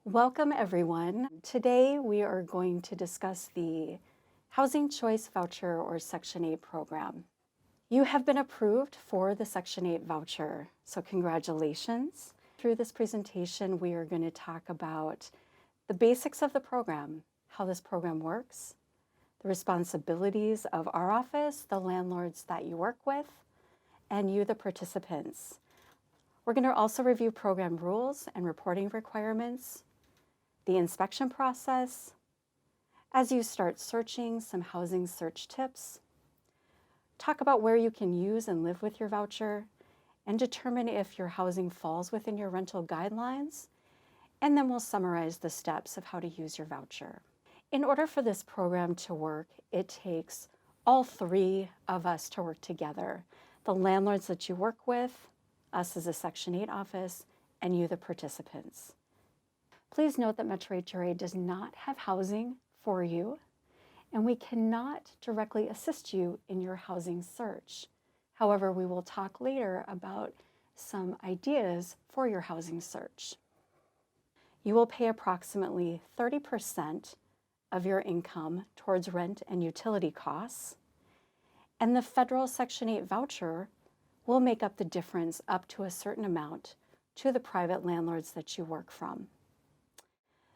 Welcome everyone. Today we are going to discuss the Housing Choice Voucher or Section 8 program. You have been approved for the Section 8 voucher, so congratulations. Through this presentation, we are going to talk about the basics of the program, how this program works, the responsibilities of our office, the landlords that you work with, and you, the participants. We're going to also review program rules and reporting requirements, the inspection process, as you start searching, some housing search tips, talk about where you can use and live with your voucher, and determine if your housing falls within your rental guidelines, and then we'll summarize the steps of how to use your voucher. In order for this program to work, it takes all three of us to work together: the landlords that you work with, us as a Section 8 office, and you, the participants. Please note that Metro HRA does not have housing for you, and we cannot directly assist you in your housing search. However, we will talk later about some ideas for your housing search. You will pay approximately 30% of your income towards rent and utility costs, and the federal Section 8 voucher will make up the difference up to a certain amount to the private landlords that you work from.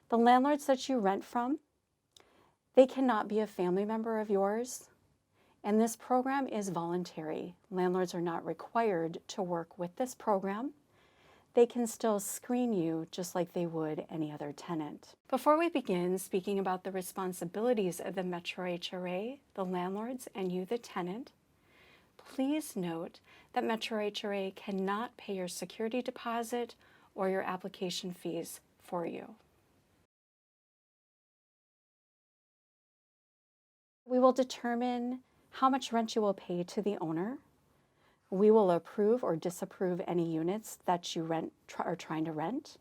The landlords that you rent from, they cannot be a family member of yours, and this program is voluntary. Landlords are not required to work with this program. They can still screen you just like they would any other tenant. Before we begin speaking about the responsibilities of the Metro HRA, the landlords, and you, the tenant, please note that Metro HRA cannot pay your security deposit or your application fees for you. We will determine how much rent you will pay to the owner. We will approve or disapprove any units that you are trying to rent.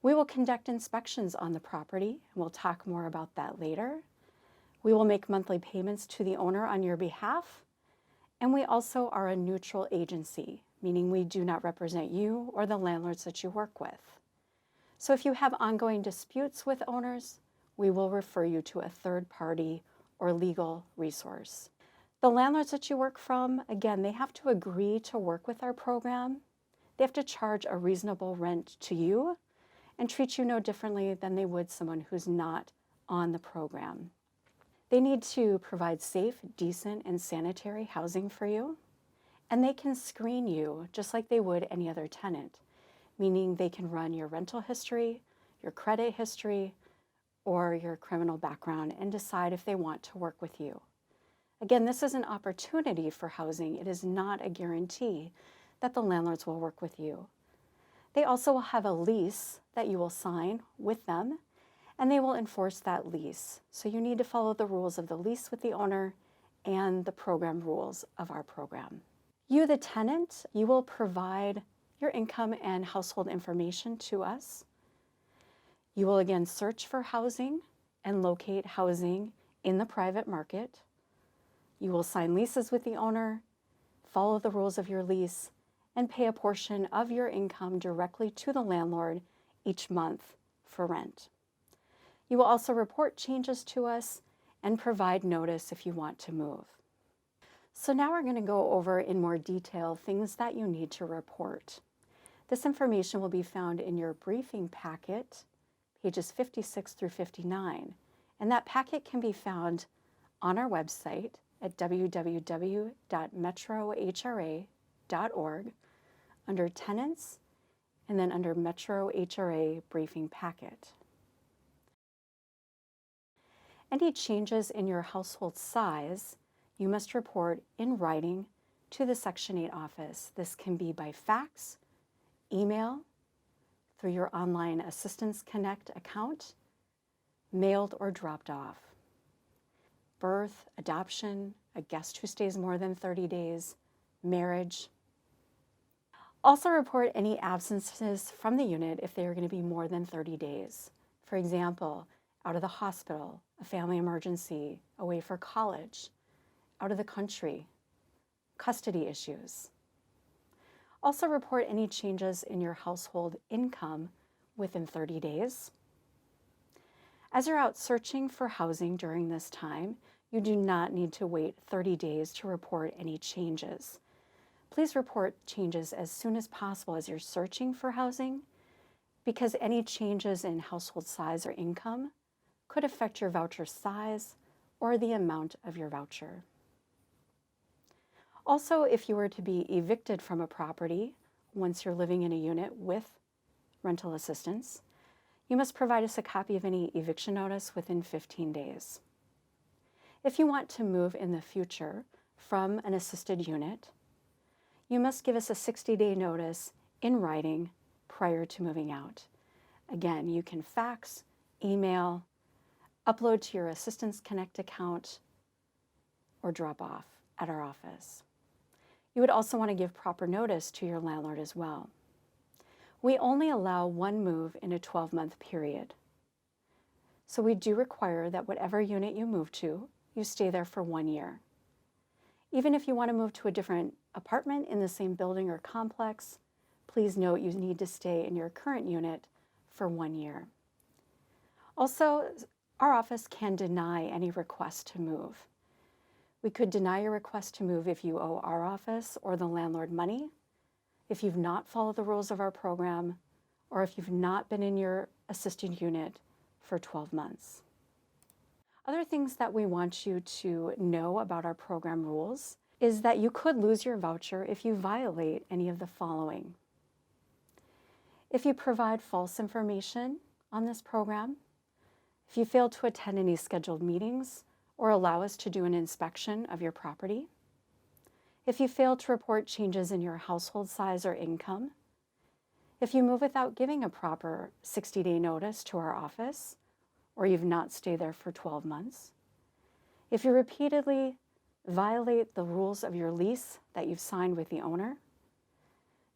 We will conduct inspections on the property, and we'll talk more about that later. We will make monthly payments to the owner on your behalf, and we also are a neutral agency, meaning we do not represent you or the landlords that you work with. So if you have ongoing disputes with owners, we will refer you to a third party or legal resource. The landlords that you work from, again, they have to agree to work with our program. They have to charge a reasonable rent to you and treat you no differently than they would someone who's not on the program. They need to provide safe, decent, and sanitary housing for you, and they can screen you just like they would any other tenant, meaning they can run your rental history, your credit history, or your criminal background and decide if they want to work with you. Again, this is an opportunity for housing. It is not a guarantee that the landlords will work with you. They also will have a lease that you will sign with them, and they will enforce that lease. So you need to follow the rules of the lease with the owner and the program rules of our program. You, the tenant, you will provide your income and household information to us. You will again search for housing and locate housing in the private market. You will sign leases with the owner, follow the rules of your lease, and pay a portion of your income directly to the landlord each month for rent. You will also report changes to us and provide notice if you want to move. So now we're going to go over in more detail things that you need to report. This information will be found in your briefing packet, pages 56 through 59, and that packet can be found on our website at www.metrohra.org under Tenants and then under Metro HRA Briefing Packet. Any changes in your household size, you must report in writing to the Section 8 office. This can be by fax, email, through your online Assistance Connect account, mailed or dropped off. Birth, adoption, a guest who stays more than 30 days, marriage. Also report any absences from the unit if they are going to be more than 30 days. For example, out of the hospital, a family emergency, away for college, out of the country, custody issues. Also report any changes in your household income within 30 days. As you're out searching for housing during this time, you do not need to wait 30 days to report any changes. Please report changes as soon as possible as you're searching for housing, because any changes in household size or income could affect your voucher size or the amount of your voucher. Also, if you were to be evicted from a property once you're living in a unit with rental assistance, you must provide us a copy of any eviction notice within 15 days. If you want to move in the future from an assisted unit, you must give us a 60-day notice in writing prior to moving out. Again, you can fax, email, upload to your Assistance Connect account, or drop off at our office. You would also want to give proper notice to your landlord as well. We only allow one move in a 12-month period. So we do require that whatever unit you move to, you stay there for 1 year. Even if you want to move to a different apartment in the same building or complex, please note you need to stay in your current unit for 1 year. Also, our office can deny any request to move. We could deny your request to move if you owe our office or the landlord money, if you've not followed the rules of our program, or if you've not been in your assisted unit for 12 months. Other things that we want you to know about our program rules is that you could lose your voucher if you violate any of the following. If you provide false information on this program, if you fail to attend any scheduled meetings or allow us to do an inspection of your property, if you fail to report changes in your household size or income, if you move without giving a proper 60-day notice to our office, or you've not stayed there for 12 months, if you repeatedly violate the rules of your lease that you've signed with the owner,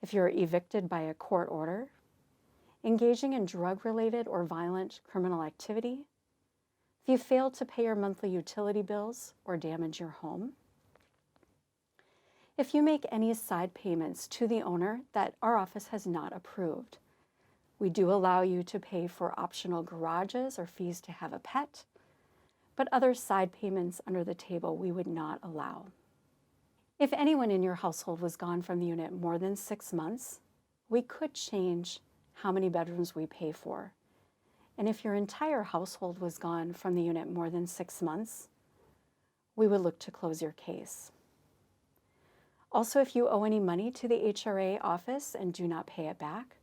if you're evicted by a court order, engaging in drug-related or violent criminal activity, if you fail to pay your monthly utility bills or damage your home, if you make any side payments to the owner that our office has not approved. We do allow you to pay for optional garages or fees to have a pet, but other side payments under the table we would not allow. If anyone in your household was gone from the unit more than 6 months, we could change how many bedrooms we pay for. And if your entire household was gone from the unit more than 6 months, we would look to close your case. Also, if you owe any money to the HRA office and do not pay it back,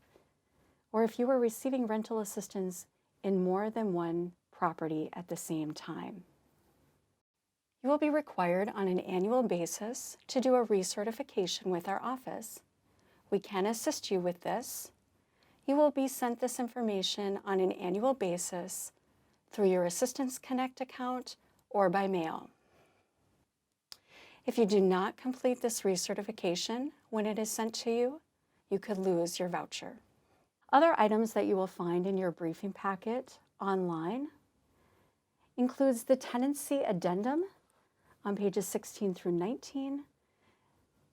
or if you are receiving rental assistance in more than one property at the same time. You will be required on an annual basis to do a recertification with our office. We can assist you with this. You will be sent this information on an annual basis through your Assistance Connect account or by mail. If you do not complete this recertification when it is sent to you, you could lose your voucher. Other items that you will find in your briefing packet online includes the tenancy addendum on pages 16 through 19.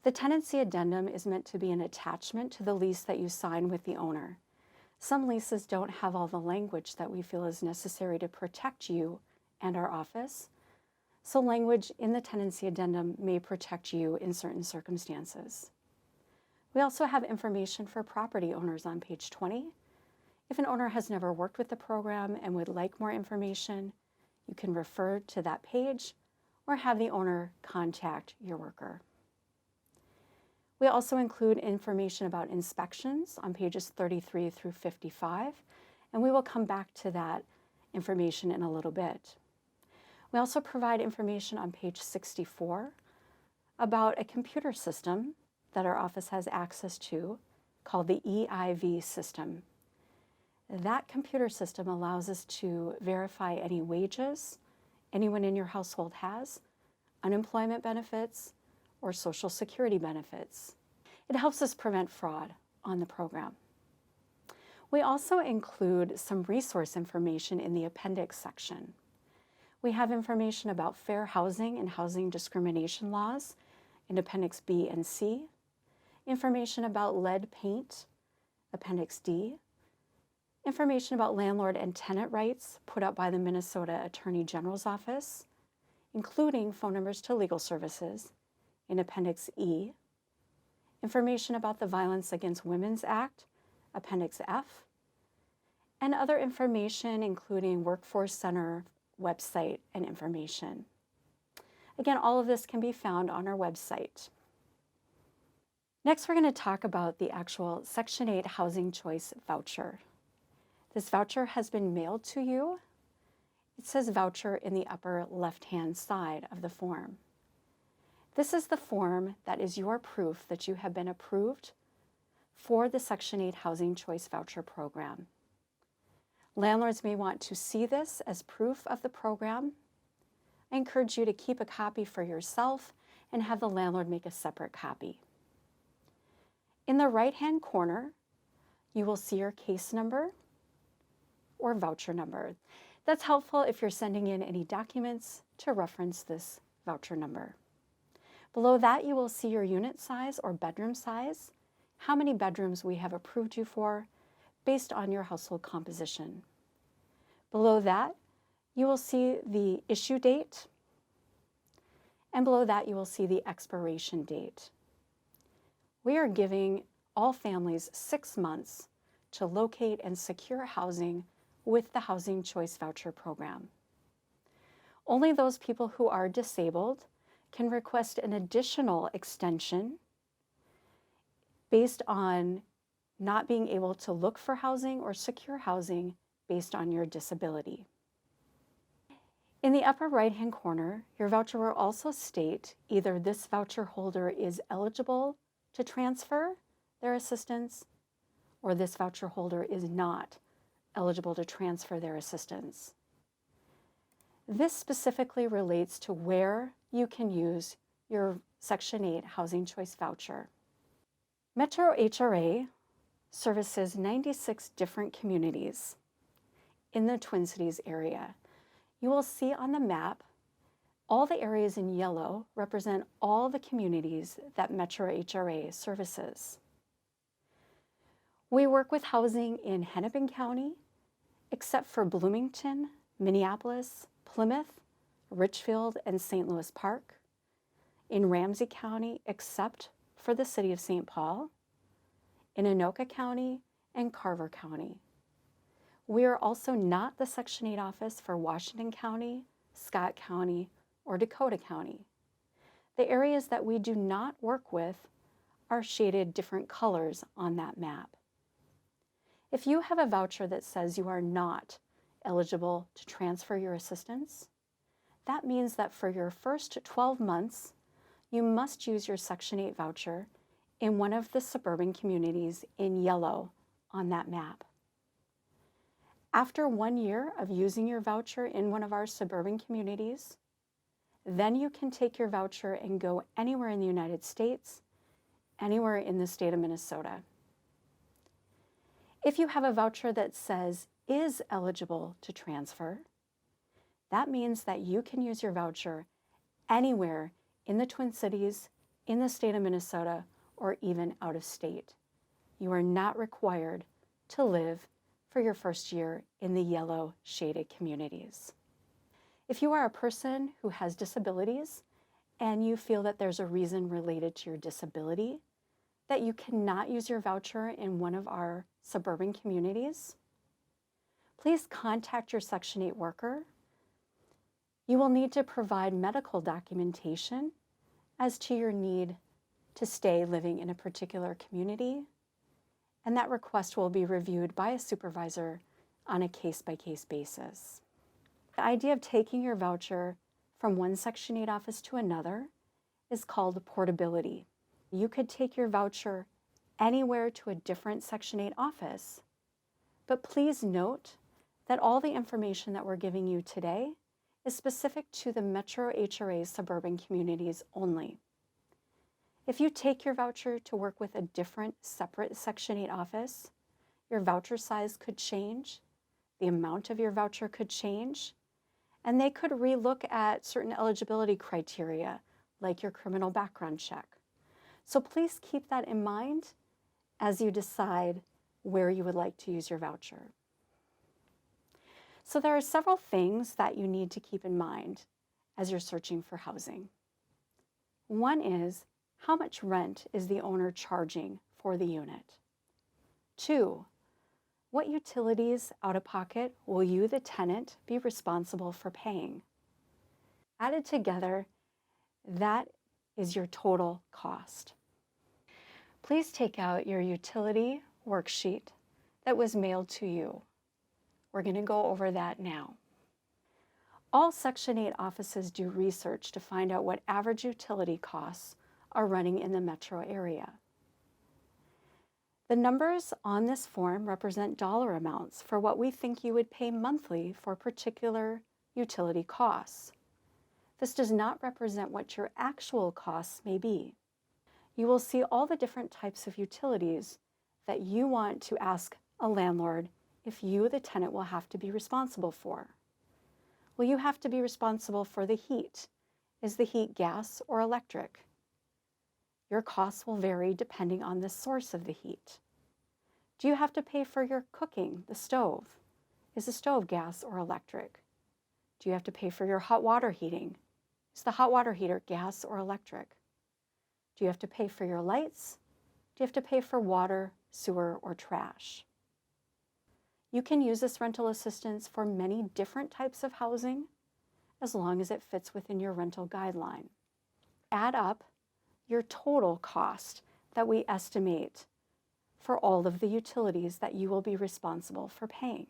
The tenancy addendum is meant to be an attachment to the lease that you sign with the owner. Some leases don't have all the language that we feel is necessary to protect you and our office, so language in the tenancy addendum may protect you in certain circumstances. We also have information for property owners on page 20. If an owner has never worked with the program and would like more information, you can refer to that page or have the owner contact your worker. We also include information about inspections on pages 33 through 55, and we will come back to that information in a little bit. We also provide information on page 64 about a computer system that our office has access to called the EIV system. That computer system allows us to verify any wages anyone in your household has, unemployment benefits, or Social Security benefits. It helps us prevent fraud on the program. We also include some resource information in the appendix section. We have information about fair housing and housing discrimination laws in Appendix B and C, information about lead paint, Appendix D, information about landlord and tenant rights put out by the Minnesota Attorney General's Office, including phone numbers to legal services in Appendix E, information about the Violence Against Women's Act, Appendix F, and other information including Workforce Center website and information. Again, all of this can be found on our website. Next, we're going to talk about the actual Section 8 Housing Choice Voucher. This voucher has been mailed to you. It says voucher in the upper left-hand side of the form. This is the form that is your proof that you have been approved for the Section 8 Housing Choice Voucher program. Landlords may want to see this as proof of the program. I encourage you to keep a copy for yourself and have the landlord make a separate copy. In the right-hand corner, you will see your case number or voucher number. That's helpful if you're sending in any documents to reference this voucher number. Below that, you will see your unit size or bedroom size, how many bedrooms we have approved you for based on your household composition. Below that, you will see the issue date, and below that, you will see the expiration date. We are giving all families 6 months to locate and secure housing with the Housing Choice Voucher program. Only those people who are disabled can request an additional extension based on not being able to look for housing or secure housing based on your disability. In the upper right-hand corner, your voucher will also state either this voucher holder is eligible to transfer their assistance or this voucher holder is not eligible to transfer their assistance. This specifically relates to where you can use your Section 8 Housing Choice Voucher. Metro HRA services 96 different communities in the Twin Cities area. You will see on the map all the areas in yellow represent all the communities that Metro HRA services. We work with housing in Hennepin County, except for Bloomington, Minneapolis, Plymouth, Richfield, and St. Louis Park. In Ramsey County, except for the city of St. Paul. In Anoka County and Carver County. We are also not the Section 8 office for Washington County, Scott County, or Dakota County. The areas that we do not work with are shaded different colors on that map. If you have a voucher that says you are not eligible to transfer your assistance, that means that for your first 12 months, you must use your Section 8 voucher in one of the suburban communities in yellow on that map. After 1 year of using your voucher in one of our suburban communities, then you can take your voucher and go anywhere in the United States, anywhere in the state of Minnesota. If you have a voucher that says is eligible to transfer, that means that you can use your voucher anywhere in the Twin Cities, in the state of Minnesota, or even out of state. You are not required to live for your first year in the yellow shaded communities. If you are a person who has disabilities and you feel that there's a reason related to your disability that you cannot use your voucher in one of our suburban communities, please contact your Section 8 worker. You will need to provide medical documentation as to your need to stay living in a particular community, and that request will be reviewed by a supervisor on a case-by-case basis. The idea of taking your voucher from one Section 8 office to another is called portability. You could take your voucher anywhere to a different Section 8 office, but please note that all the information that we're giving you today is specific to the Metro HRA suburban communities only. If you take your voucher to work with a different separate Section 8 office, your voucher size could change, the amount of your voucher could change, and they could relook at certain eligibility criteria like your criminal background check. So please keep that in mind as you decide where you would like to use your voucher. So there are several things that you need to keep in mind as you're searching for housing. One is, how much rent is the owner charging for the unit? 2, what utilities out of pocket will you, the tenant, be responsible for paying? Added together, that is your total cost. Please take out your utility worksheet that was mailed to you. We're going to go over that now. All Section 8 offices do research to find out what average utility costs are running in the metro area. The numbers on this form represent dollar amounts for what we think you would pay monthly for particular utility costs. This does not represent what your actual costs may be. You will see all the different types of utilities that you want to ask a landlord if you, the tenant, will have to be responsible for. Will you have to be responsible for the heat? Is the heat gas or electric? Your costs will vary depending on the source of the heat. Do you have to pay for your cooking, the stove? Is the stove gas or electric? Do you have to pay for your hot water heating? Is the hot water heater gas or electric? Do you have to pay for your lights? Do you have to pay for water, sewer, or trash? You can use this rental assistance for many different types of housing as long as it fits within your rental guideline. Add up your total cost that we estimate for all of the utilities that you will be responsible for paying.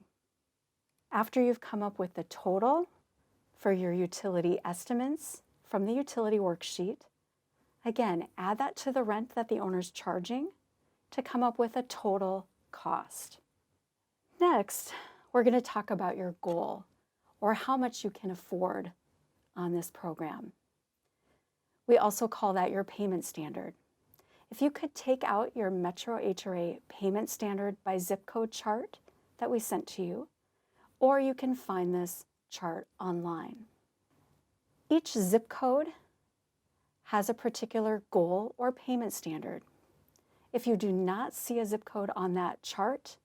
After you've come up with the total for your utility estimates from the utility worksheet, again, add that to the rent that the owner's charging to come up with a total cost. Next, we're going to talk about your goal, or how much you can afford on this program. We also call that your payment standard. If you could take out your Metro HRA payment standard by zip code chart that we sent to you, or you can find this chart online. Each zip code has a particular goal or payment standard. If you do not see a zip code on that chart,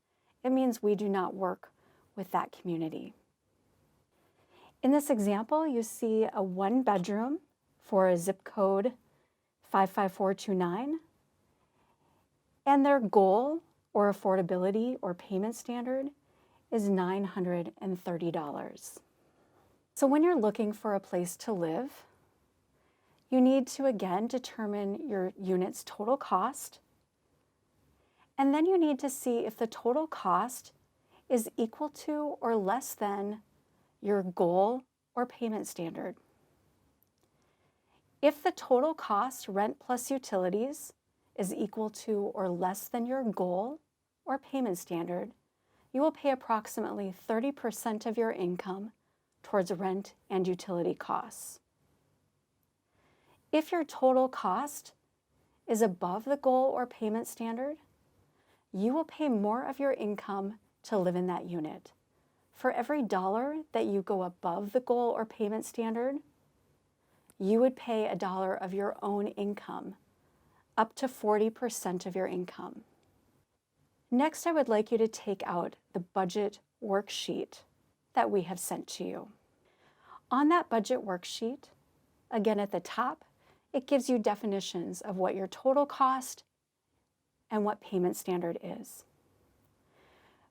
it means we do not work with that community. In this example, you see a 1-bedroom for a zip code 55429, and their goal or affordability or payment standard is $930. So when you're looking for a place to live, you need to again determine your unit's total cost, and then you need to see if the total cost is equal to or less than your goal or payment standard. If the total cost, rent plus utilities, is equal to or less than your goal or payment standard, you will pay approximately 30% of your income towards rent and utility costs. If your total cost is above the goal or payment standard, you will pay more of your income to live in that unit. For every dollar that you go above the goal or payment standard, you would pay $1 of your own income, up to 40% of your income. Next, I would like you to take out the budget worksheet that we have sent to you. On that budget worksheet, again at the top, it gives you definitions of what your total cost and what payment standard is.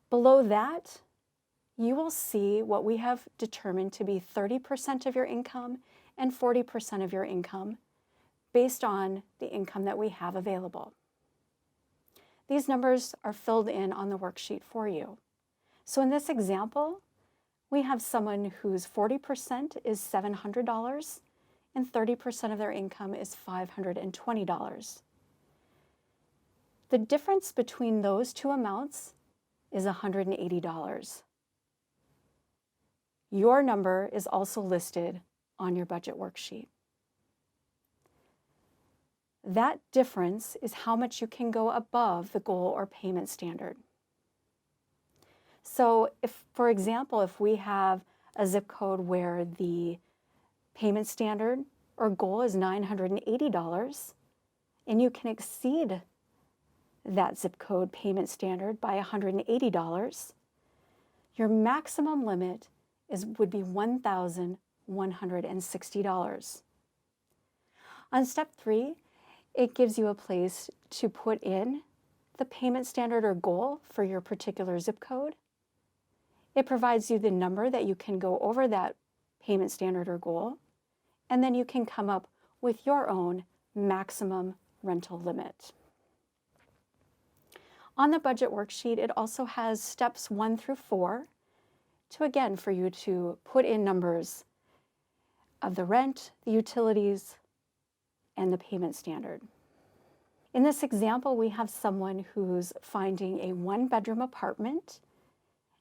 Below that, you will see what we have determined to be 30% of your income and 40% of your income based on the income that we have available. These numbers are filled in on the worksheet for you. So in this example, we have someone whose 40% is $700 and 30% of their income is $520. The difference between those two amounts is $180. Your number is also listed on your budget worksheet. That difference is how much you can go above the goal or payment standard. So if, for example, if we have a zip code where the payment standard or goal is $980, and you can exceed that zip code payment standard by $180, your maximum limit would be $1,160. On step 3, it gives you a place to put in the payment standard or goal for your particular zip code. It provides you the number that you can go over that payment standard or goal, and then you can come up with your own maximum rental limit. On the budget worksheet, it also has steps 1 through 4 for you to put in numbers of the rent, the utilities, and the payment standard. In this example, we have someone who's finding a 1-bedroom apartment,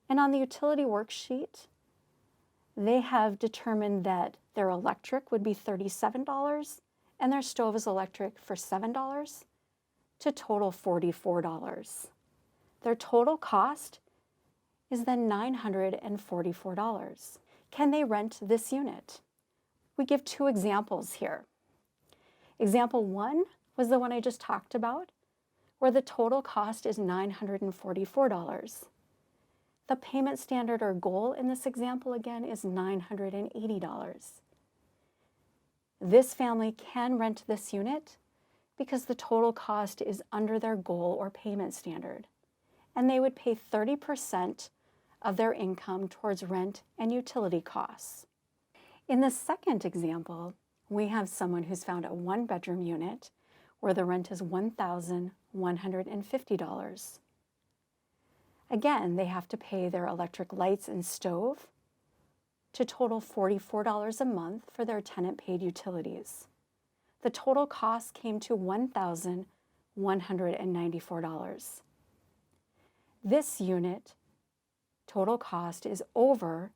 and on the utility worksheet, they have determined that their electric would be $37 and their stove is electric for $7 to total $44. Their total cost is then $944. Can they rent this unit? We give 2 examples here. Example 1 was the one I just talked about, where the total cost is $944. The payment standard or goal in this example again is $980. This family can rent this unit because the total cost is under their goal or payment standard, and they would pay 30% of their income towards rent and utility costs. In the second example, we have someone who's found a 1-bedroom unit where the rent is $1,150. Again, they have to pay their electric lights and stove to total $44 a month for their tenant-paid utilities. The total cost came to $1,194. This unit total cost is over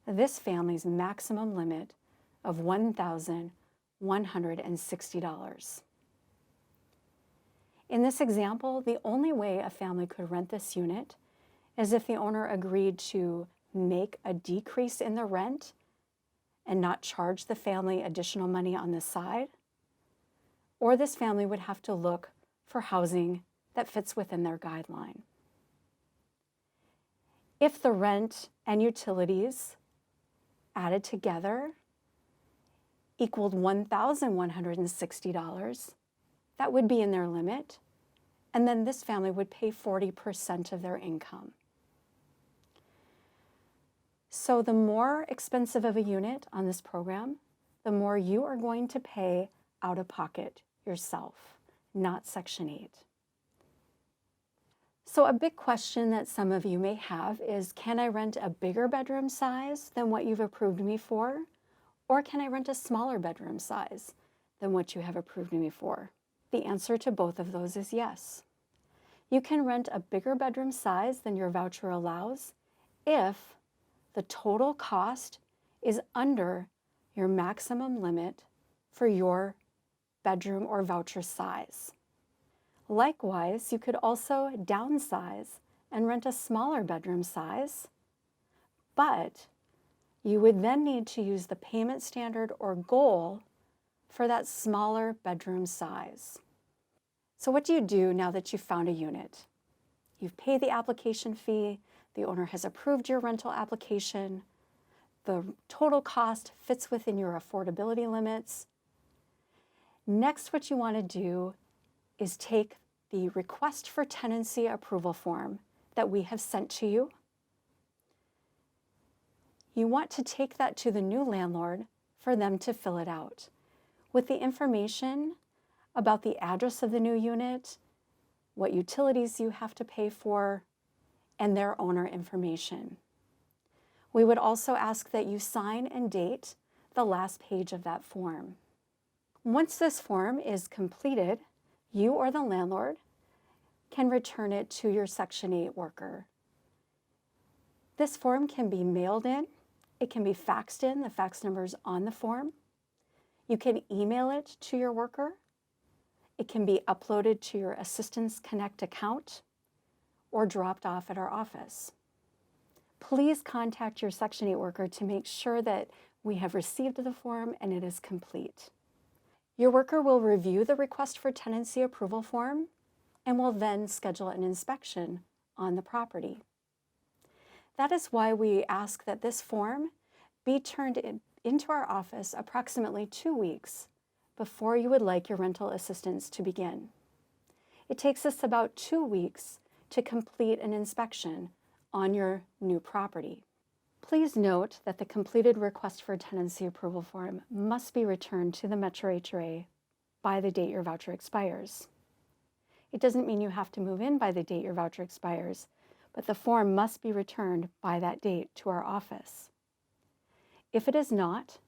this family's maximum limit of $1,160. In this example, the only way a family could rent this unit is if the owner agreed to make a decrease in the rent and not charge the family additional money on the side, or this family would have to look for housing that fits within their guideline. If the rent and utilities added together equaled $1,160, that would be in their limit, and then this family would pay 40% of their income. So the more expensive of a unit on this program, the more you are going to pay out of pocket yourself, not Section 8. So a big question that some of you may have is, can I rent a bigger bedroom size than what you've approved me for? Or can I rent a smaller bedroom size than what you have approved me for? The answer to both of those is yes. You can rent a bigger bedroom size than your voucher allows if the total cost is under your maximum limit for your bedroom or voucher size. Likewise, you could also downsize and rent a smaller bedroom size, but you would then need to use the payment standard or goal for that smaller bedroom size. So what do you do now that you've found a unit? You've paid the application fee, the owner has approved your rental application, the total cost fits within your affordability limits. Next, what you want to do is take the request for tenancy approval form that we have sent to you. You want to take that to the new landlord for them to fill it out with the information about the address of the new unit, what utilities you have to pay for, and their owner information. We would also ask that you sign and date the last page of that form. Once this form is completed, you or the landlord can return it to your Section 8 worker. This form can be mailed in, it can be faxed in, the fax number is on the form. You can email it to your worker. It can be uploaded to your Assistance Connect account or dropped off at our office. Please contact your Section 8 worker to make sure that we have received the form and it is complete. Your worker will review the request for tenancy approval form and will then schedule an inspection on the property. That is why we ask that this form be turned into our office approximately 2 weeks before you would like your rental assistance to begin. It takes us about 2 weeks to complete an inspection on your new property. Please note that the completed request for tenancy approval form must be returned to the Metro HRA by the date your voucher expires. It doesn't mean you have to move in by the date your voucher expires, but the form must be returned by that date to our office. If it is not,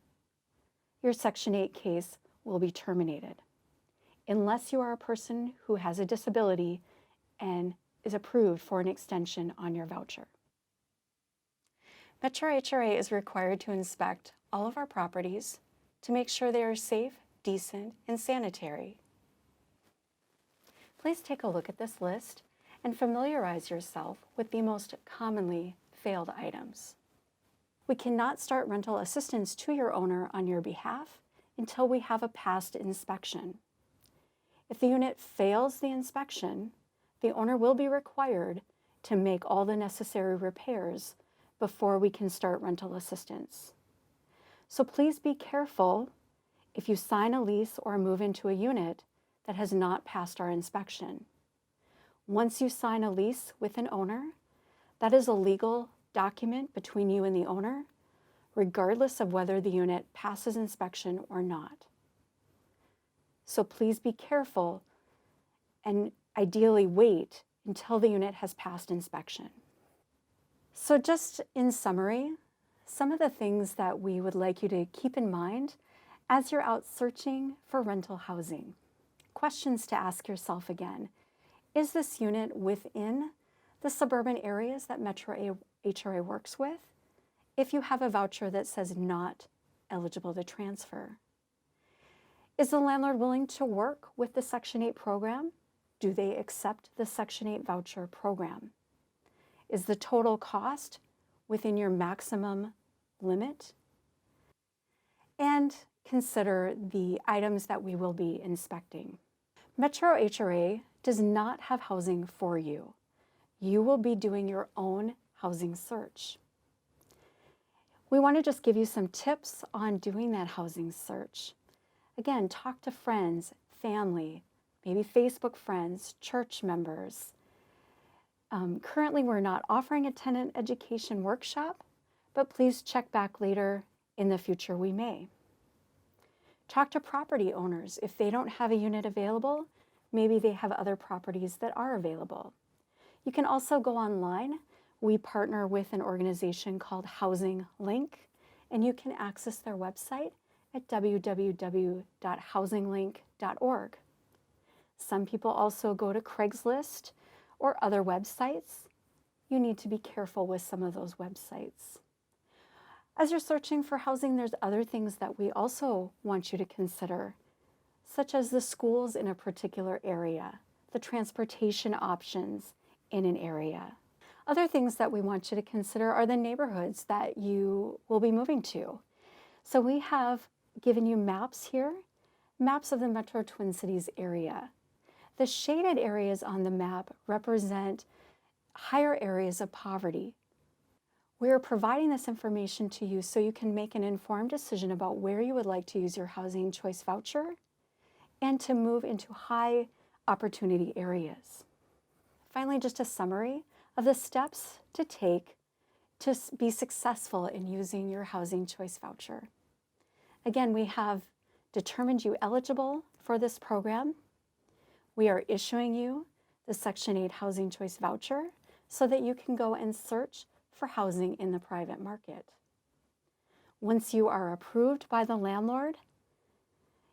your Section 8 case will be terminated, unless you are a person who has a disability and is approved for an extension on your voucher. Metro HRA is required to inspect all of our properties to make sure they are safe, decent, and sanitary. Please take a look at this list and familiarize yourself with the most commonly failed items. We cannot start rental assistance to your owner on your behalf until we have a past inspection. If the unit fails the inspection, the owner will be required to make all the necessary repairs before we can start rental assistance. So please be careful if you sign a lease or move into a unit that has not passed our inspection. Once you sign a lease with an owner, that is a legal document between you and the owner, regardless of whether the unit passes inspection or not. So please be careful and ideally wait until the unit has passed inspection. So just in summary, some of the things that we would like you to keep in mind as you're out searching for rental housing. Questions to ask yourself again. Is this unit within the suburban areas that Metro HRA works with? If you have a voucher that says not eligible to transfer. Is the landlord willing to work with the Section 8 program? Do they accept the Section 8 voucher program? Is the total cost within your maximum limit? And consider the items that we will be inspecting. Metro HRA does not have housing for you. You will be doing your own housing search. We want to just give you some tips on doing that housing search. Again, talk to friends, family, maybe Facebook friends, church members. Currently, we're not offering a tenant education workshop, but please check back later. In the future, we may. Talk to property owners. If they don't have a unit available, maybe they have other properties that are available. You can also go online. We partner with an organization called Housing Link, and you can access their website at www.housinglink.org. Some people also go to Craigslist or other websites. You need to be careful with some of those websites. As you're searching for housing, there's other things that we also want you to consider, such as the schools in a particular area, the transportation options in an area. Other things that we want you to consider are the neighborhoods that you will be moving to. So we have given you maps here, maps of the Metro Twin Cities area. The shaded areas on the map represent higher areas of poverty. We are providing this information to you so you can make an informed decision about where you would like to use your Housing Choice Voucher and to move into high opportunity areas. Finally, just a summary of the steps to take to be successful in using your Housing Choice Voucher. Again, we have determined you eligible for this program. We are issuing you the Section 8 Housing Choice Voucher so that you can go and search for housing in the private market. Once you are approved by the landlord,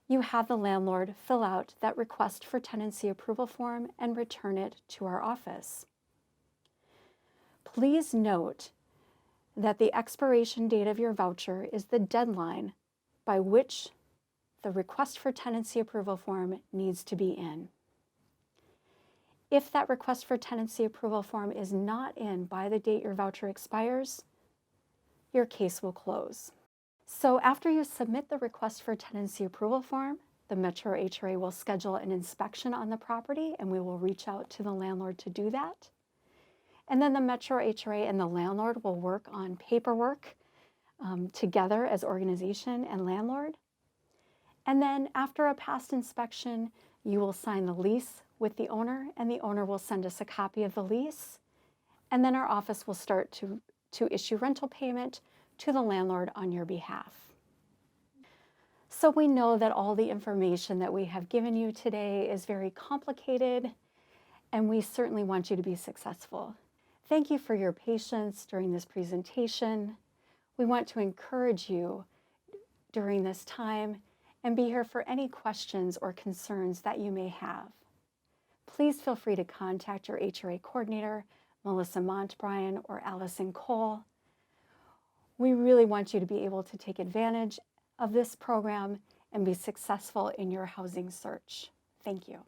you have the landlord fill out that request for tenancy approval form and return it to our office. Please note that the expiration date of your voucher is the deadline by which the request for tenancy approval form needs to be in. If that request for tenancy approval form is not in by the date your voucher expires, your case will close. So after you submit the request for tenancy approval form, the Metro HRA will schedule an inspection on the property and we will reach out to the landlord to do that. And then the Metro HRA and the landlord will work on paperwork together as organization and landlord. And then after a past inspection, you will sign the lease with the owner, and the owner will send us a copy of the lease. And then our office will start to issue rental payment to the landlord on your behalf. So we know that all the information that we have given you today is very complicated, and we certainly want you to be successful. Thank you for your patience during this presentation. We want to encourage you during this time and be here for any questions or concerns that you may have. Please feel free to contact your HRA coordinator, Melissa Montbryan or Allison Cole. We really want you to be able to take advantage of this program and be successful in your housing search. Thank you.